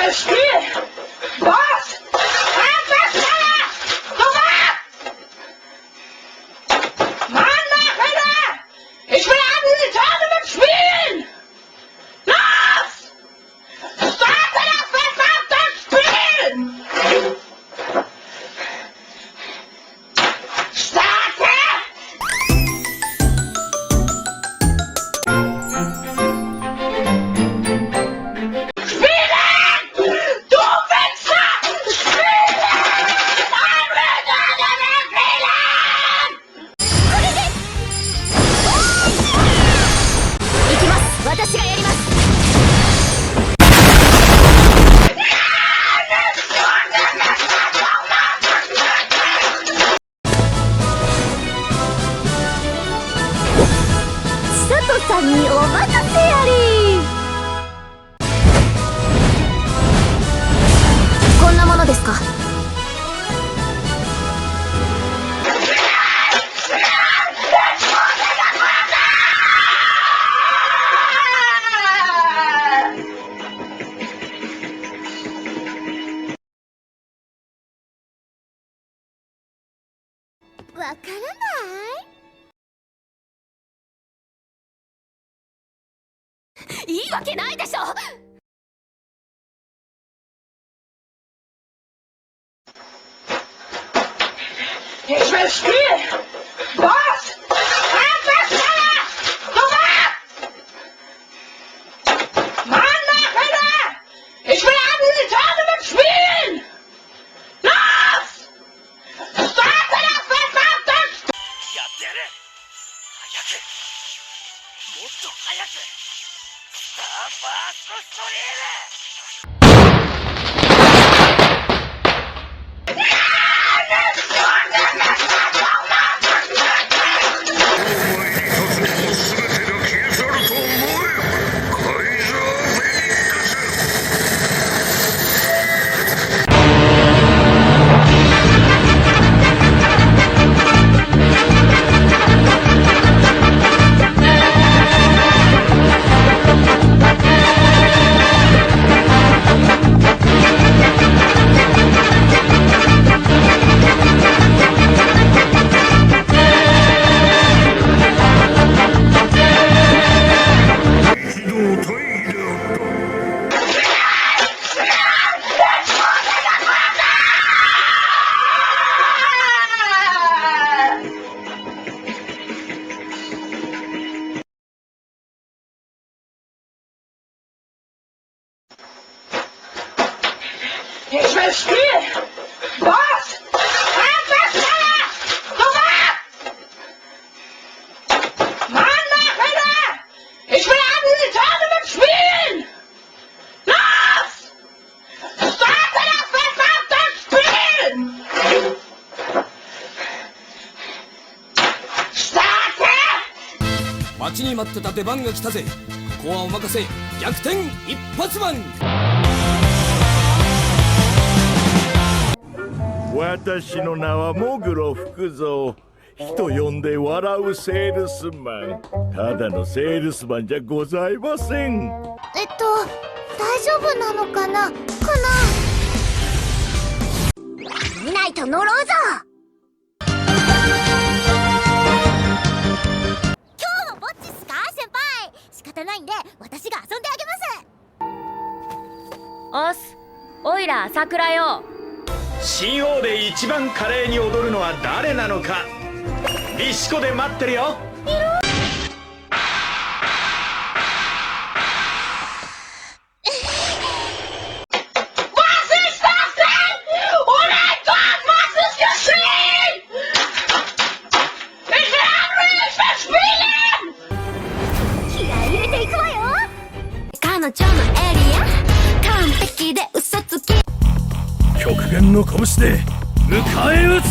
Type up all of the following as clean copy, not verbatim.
will spielen! Was? Mann, Alter! Ich will an die Tournament spielen! Los! Starte das verdammte Spiel! Starte!さんにお任せあり。こんなものですか。わからない。いいわけないでしょ。Ich will spielen! Was? Mann, Alter! Ich will an die Tournament spielen! Los! Starte das verdammte Spiel! やってやる！早く！もっと早く！スターファーストストリーム！Ich will spielen! Was? Mann, Alter! Ich will an die Tournament spielen! Los! Starte das verdammte Spiel! Starte! 待ちに待ってた出番が来たぜ。ここはお任せ。逆転一発マン。私の名はモグロ福蔵。人呼んで笑うセールスマン。ただのセールスマンじゃございません。大丈夫なのかな。見ないと乗ろうぞ。今日もぼっちっすか先輩。仕方ないんで私が遊んであげます。おす、おいら桜よ。新王で一番華麗に踊るのは誰なのか。ビシコで待ってるよ。気合い入れていくわよ。彼女のエリア完璧で嘘つき。極限の拳で迎え撃つ。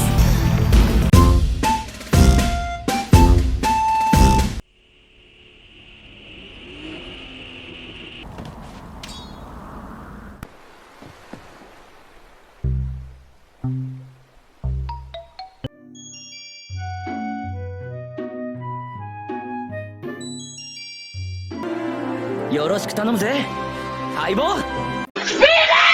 よろしく頼むぜ相棒。Spielen!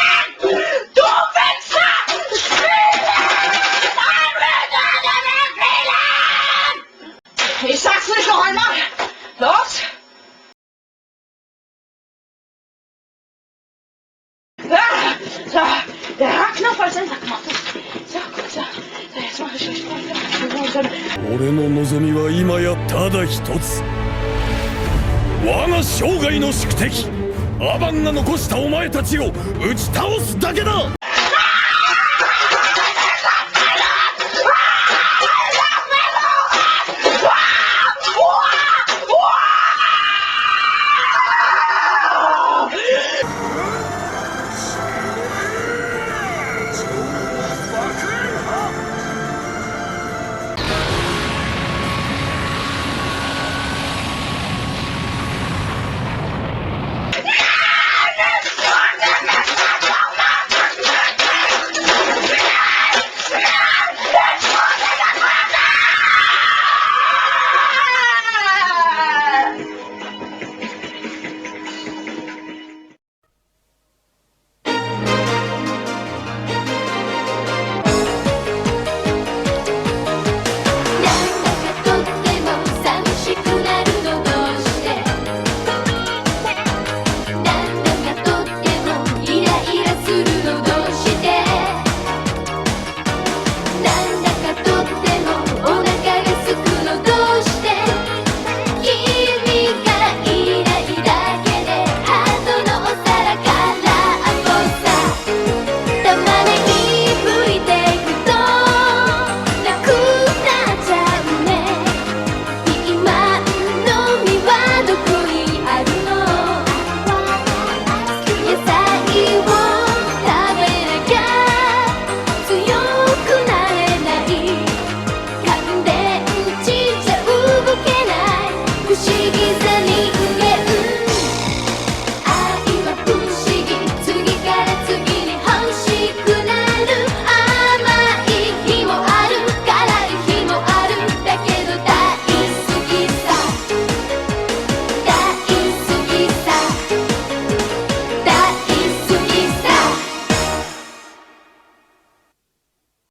俺の望みは今やただ一つ。我が生涯の宿敵アバンが残したお前たちを打ち倒すだけだ。